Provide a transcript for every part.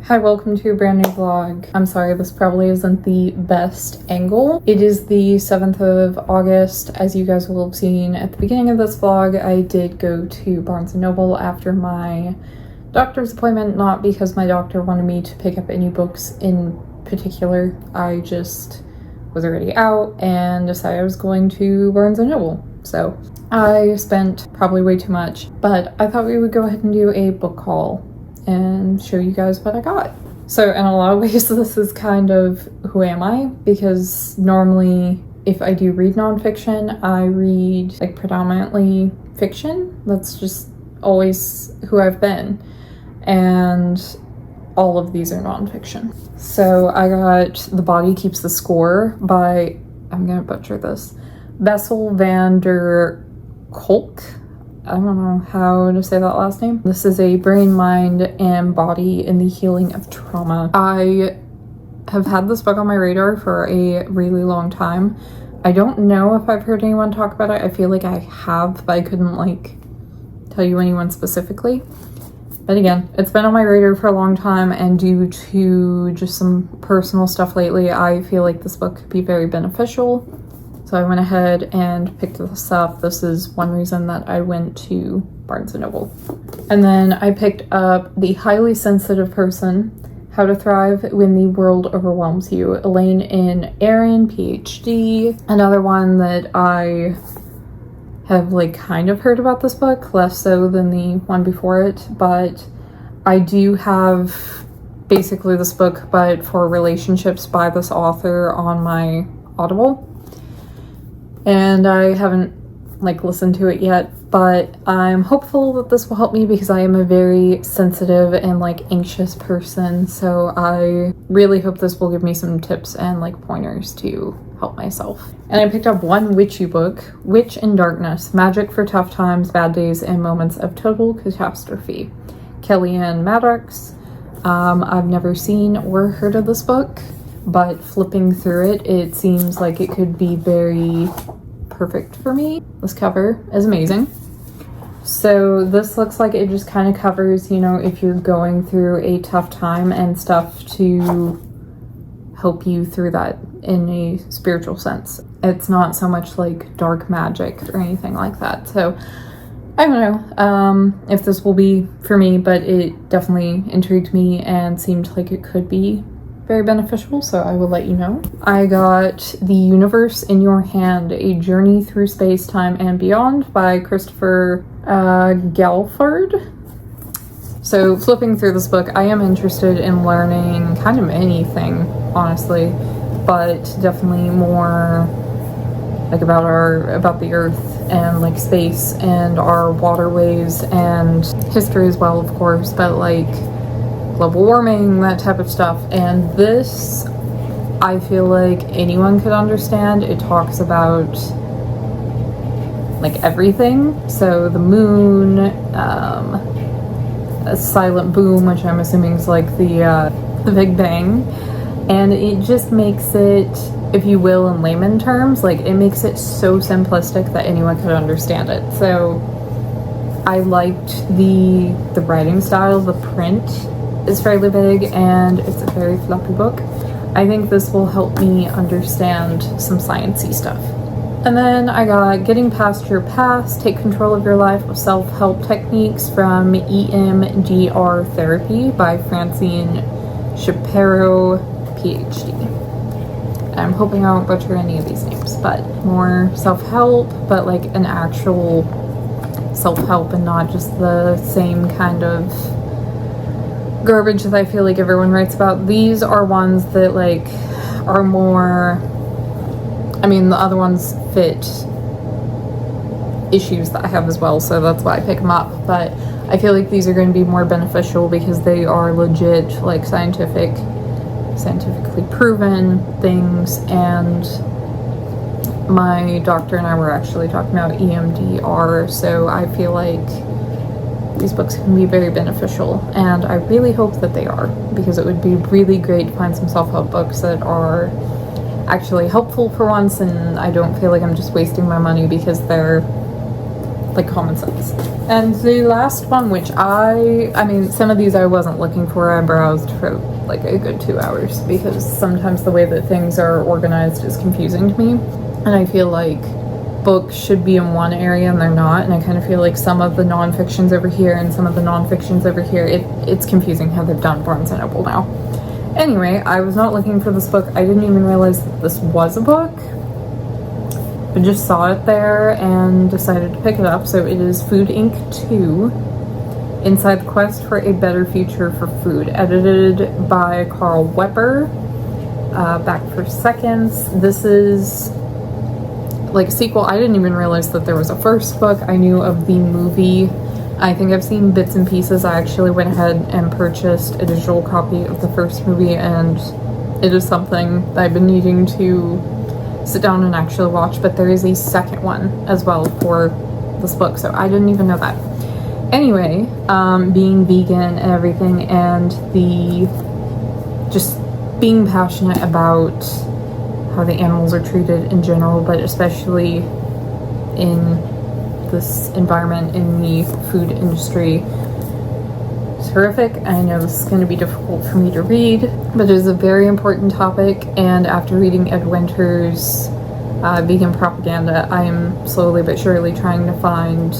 Hi, welcome to a brand new vlog. I'm sorry, this probably isn't the best angle. It is the 7th of August. As you guys will have seen at the beginning of this vlog, I did go to Barnes & Noble after my doctor's appointment, not because my doctor wanted me to pick up any books in particular. I just was already out and decided I was going to Barnes & Noble. So I spent probably way too much, but I thought we would go ahead and do a book haul and show you guys what I got. So in a lot of ways, this is kind of who am I, because normally if I do read nonfiction, I read like predominantly fiction. That's just always who I've been. And all of these are nonfiction. So I got The Body Keeps the Score by, I'm gonna butcher this, Bessel van der Kolk. I don't know how to say that last name. This is a brain, mind, and body in the healing of trauma. I have had this book on my radar for a really long time. I don't know if I've heard anyone talk about it. I feel like I have, but I couldn't like tell you anyone specifically. But again, it's been on my radar for a long time, and due to just some personal stuff lately, I feel like this book could be very beneficial. So I went ahead and picked this up. This is one reason that I went to Barnes & Noble. And then I picked up The Highly Sensitive Person, How to Thrive When the World Overwhelms You, Elaine and Aaron, PhD. Another one that I have like kind of heard about this book, less so than the one before it, but I do have basically this book, but for relationships by this author on my Audible. And I haven't like listened to it yet, but I'm hopeful that this will help me because I am a very sensitive and like anxious person. So I really hope this will give me some tips and like pointers to help myself. And I picked up one witchy book, Witch in Darkness, Magic for Tough Times, Bad Days, and Moments of Total Catastrophe. Kellyanne Maddox. I've never seen or heard of this book, but flipping through it, it seems like it could be very perfect for me. This cover is amazing. So this looks like it just kind of covers, you know, if you're going through a tough time and stuff to help you through that in a spiritual sense. It's not so much like dark magic or anything like that. So I don't know if this will be for me, but it definitely intrigued me and seemed like it could be very beneficial, so I will let you know. I got The Universe in Your Hand, A Journey Through Space, Time, and Beyond by Christopher Galford. So flipping through this book, I am interested in learning kind of anything, honestly, but definitely more like about the Earth and like space and our waterways and history as well, of course, but like global warming, that type of stuff. And this, I feel like anyone could understand. It talks about like everything. So the moon, a silent boom, which I'm assuming is like the Big Bang. And it just makes it, if you will, in layman terms, like it makes it so simplistic that anyone could understand it. So I liked the writing style, the print is fairly big, and it's a very floppy book. I think this will help me understand some sciencey stuff. And then I got Getting Past Your Past, Take Control of Your Life with Self-Help Techniques from EMDR Therapy by Francine Shapiro, PhD. I'm hoping I won't butcher any of these names, but more self-help, but like an actual self-help and not just the same kind of garbage that I feel like everyone writes about. These are ones that like are more, I mean, the other ones fit issues that I have as well, so that's why I pick them up. But I feel like these are going to be more beneficial because they are legit, like scientifically proven things. And my doctor and I were actually talking about EMDR, so I feel like these books can be very beneficial, and I really hope that they are, because it would be really great to find some self-help books that are actually helpful for once, and I don't feel like I'm just wasting my money because they're like common sense. And the last one, which I mean, some of these I wasn't looking for. I browsed for like a good 2 hours because sometimes the way that things are organized is confusing to me. And I feel like books should be in one area and they're not. And I kind of feel like some of the non-fiction's over here and some of the non-fiction's over here. It's confusing how they've done Barnes & Noble now. Anyway, I was not looking for this book. I didn't even realize that this was a book. I just saw it there and decided to pick it up. So it is Food Inc. 2, Inside the Quest for a Better Future for Food, edited by Carl Wepper. Back for Seconds. This is like a sequel. I didn't even realize that there was a first book. I knew of the movie. I think I've seen bits and pieces. I actually went ahead and purchased a digital copy of the first movie, and it is something that I've been needing to sit down and actually watch, but there is a second one as well for this book, so I didn't even know that. Anyway, being vegan and everything, and the just being passionate about how the animals are treated in general, but especially in this environment in the food industry. It's horrific. I know this is going to be difficult for me to read, but it is a very important topic, and after reading Ed Winter's Vegan Propaganda, I am slowly but surely trying to find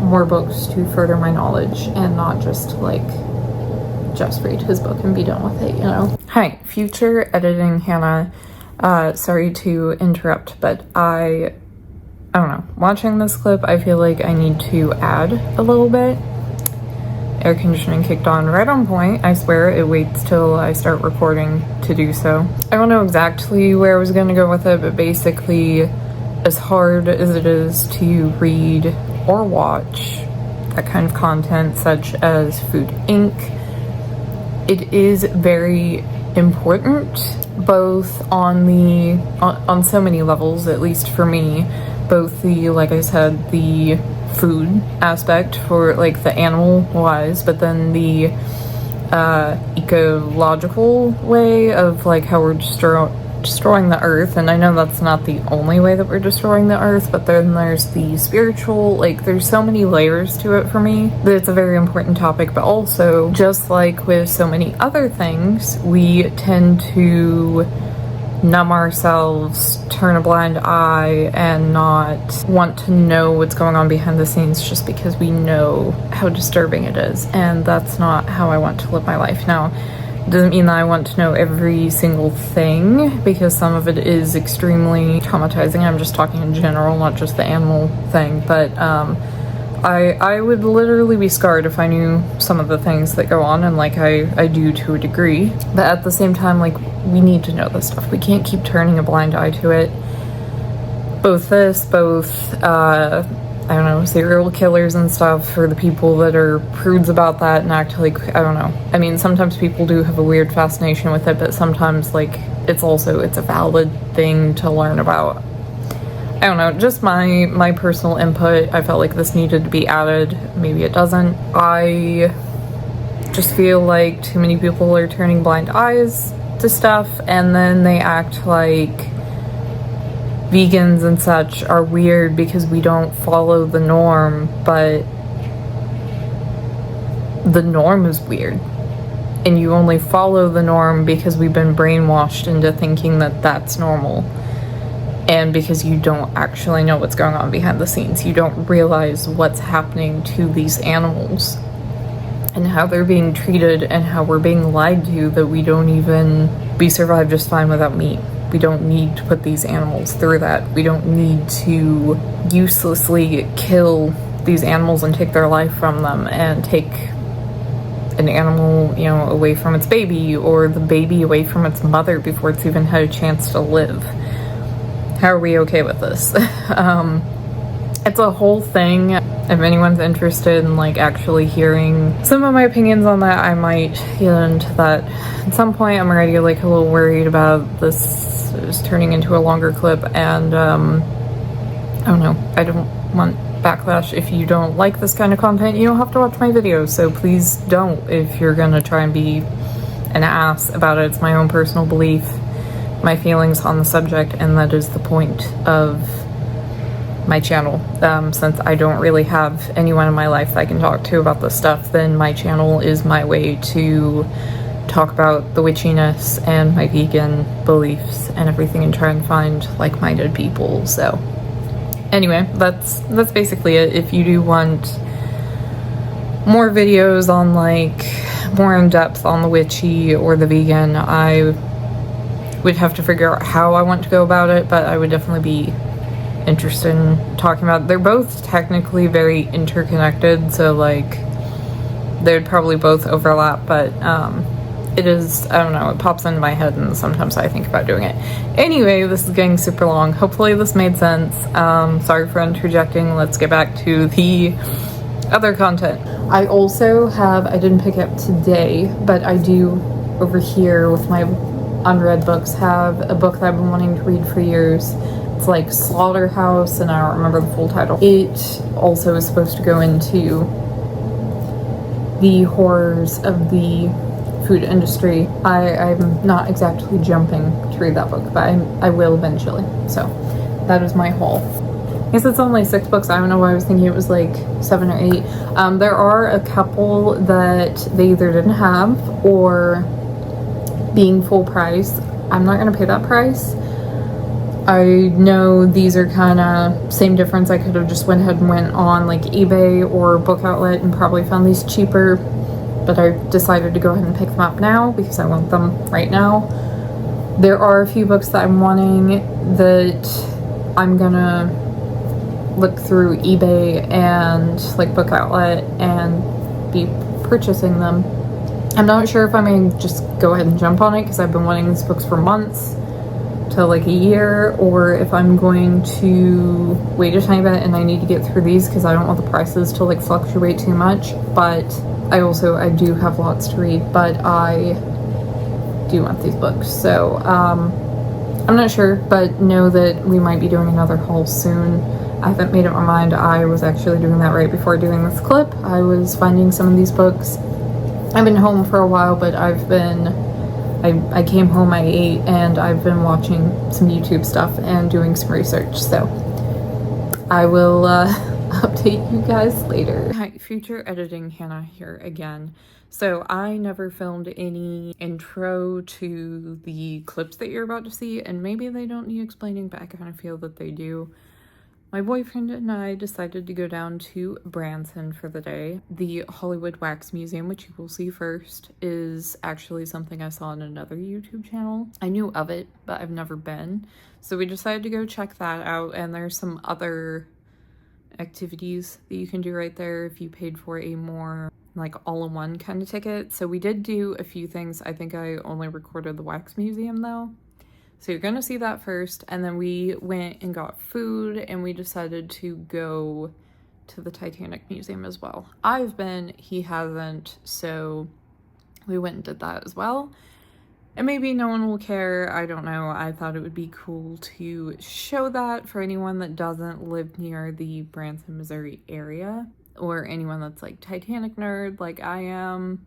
more books to further my knowledge and not just like just read his book and be done with it, you know. Hi, future editing Hannah. Sorry to interrupt, but I don't know. Watching this clip, I feel like I need to add a little bit. Air conditioning kicked on right on point. I swear it waits till I start recording to do so. I don't know exactly where I was gonna go with it, but basically, as hard as it is to read or watch that kind of content, such as Food Inc., it is very important, both on so many levels, at least for me. Both the, like I said, the food aspect for like the animal wise, but then the ecological way of like how we're destroying the earth. And I know that's not the only way that we're destroying the earth, but then there's the spiritual, like there's so many layers to it for me that it's a very important topic. But also, just like with so many other things, we tend to numb ourselves, turn a blind eye, and not want to know what's going on behind the scenes just because we know how disturbing it is. And that's not how I want to live my life. Now, it doesn't mean that I want to know every single thing, because some of it is extremely traumatizing. I'm just talking in general, not just the animal thing, but I would literally be scarred if I knew some of the things that go on, and like I do to a degree. But at the same time, like, we need to know this stuff. We can't keep turning a blind eye to it. Both I don't know, serial killers and stuff, for the people that are prudes about that and act like, I don't know. I mean, sometimes people do have a weird fascination with it, but sometimes, like, it's a valid thing to learn about. I don't know, just my personal input. I felt like this needed to be added. Maybe it doesn't. I just feel like too many people are turning blind eyes to stuff, and then they act like vegans and such are weird because we don't follow the norm, but the norm is weird. And you only follow the norm because we've been brainwashed into thinking that that's normal. And because you don't actually know what's going on behind the scenes. You don't realize what's happening to these animals and how they're being treated and how we're being lied to, that we survive just fine without meat. We don't need to put these animals through that. We don't need to uselessly kill these animals and take their life from them, and take an animal, you know, away from its baby, or the baby away from its mother before it's even had a chance to live. How are we okay with this? It's a whole thing. If anyone's interested in like actually hearing some of my opinions on that, I might get into that at some point. I'm already like a little worried about this turning into a longer clip, and I don't know. I don't want backlash. If you don't like this kind of content, you don't have to watch my videos, so please don't if you're gonna try and be an ass about it. It's my own personal belief, my feelings on the subject, and that is the point of my channel. Since I don't really have anyone in my life that I can talk to about this stuff, then my channel is my way to talk about the witchiness and my vegan beliefs and everything, and try and find like-minded people. So anyway, that's basically it. If you do want more videos on like more in depth on the witchy or the vegan, I would have to figure out how I want to go about it, but I would definitely be interested in talking about it. They're both technically very interconnected, so like they would probably both overlap, but it is, I don't know, it pops into my head and sometimes I think about doing it. Anyway, this is getting super long. Hopefully this made sense. Sorry for interjecting. Let's get back to the other content. I also have, I didn't pick up today, but I do over here with my unread books have a book that I've been wanting to read for years. It's like Slaughterhouse, and I don't remember the full title. It also is supposed to go into the horrors of the food industry. I'm not exactly jumping to read that book, but I will eventually. So that is my haul. I guess it's only 6 books. I don't know why I was thinking it was like 7 or 8. There are a couple that they either didn't have or being full price. I'm not gonna pay that price. I know these are kind of same difference. I could have just went ahead and went on like eBay or Book Outlet and probably found these cheaper, but I decided to go ahead and pick them up now because I want them right now. There are a few books that I'm wanting that I'm gonna look through eBay and like Book Outlet and be purchasing them. I'm not sure if I may just go ahead and jump on it because I've been wanting these books for months to like a year, or if I'm going to wait a tiny bit and I need to get through these because I don't want the prices to like fluctuate too much. But I do have lots to read, but I do want these books. So I'm not sure, but know that we might be doing another haul soon. I haven't made up my mind. I was actually doing that right before doing this clip. I was finding some of these books. I've been home for a while, but I came home, I ate, and I've been watching some YouTube stuff and doing some research, so I will update you guys later. Hi, future editing Hannah here again. So I never filmed any intro to the clips that you're about to see, and maybe they don't need explaining, but I kind of feel that they do. My boyfriend and I decided to go down to Branson for the day. The Hollywood Wax Museum, which you will see first, is actually something I saw on another YouTube channel. I knew of it, but I've never been. So we decided to go check that out, and there's some other activities that you can do right there if you paid for a more like all-in-one kind of ticket. So we did do a few things. I think I only recorded the Wax Museum though. So you're gonna see that first, and then we went and got food, and we decided to go to the Titanic Museum as well. I've been, he hasn't, so we went and did that as well. And maybe no one will care, I don't know. I thought it would be cool to show that for anyone that doesn't live near the Branson, Missouri area, or anyone that's like Titanic nerd like I am.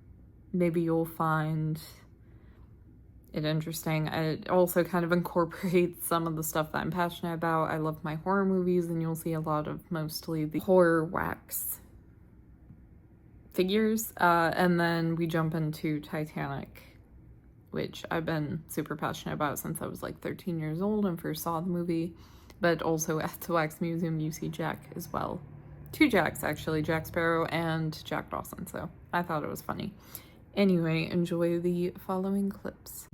Maybe you'll find it interesting. It also kind of incorporates some of the stuff that I'm passionate about. I love my horror movies, and you'll see a lot of mostly the horror wax figures. And then we jump into Titanic, which I've been super passionate about since I was like 13 years old and first saw the movie. But also at the Wax Museum you see Jack as well. 2 Jacks actually, Jack Sparrow and Jack Dawson, so I thought it was funny. Anyway, enjoy the following clips.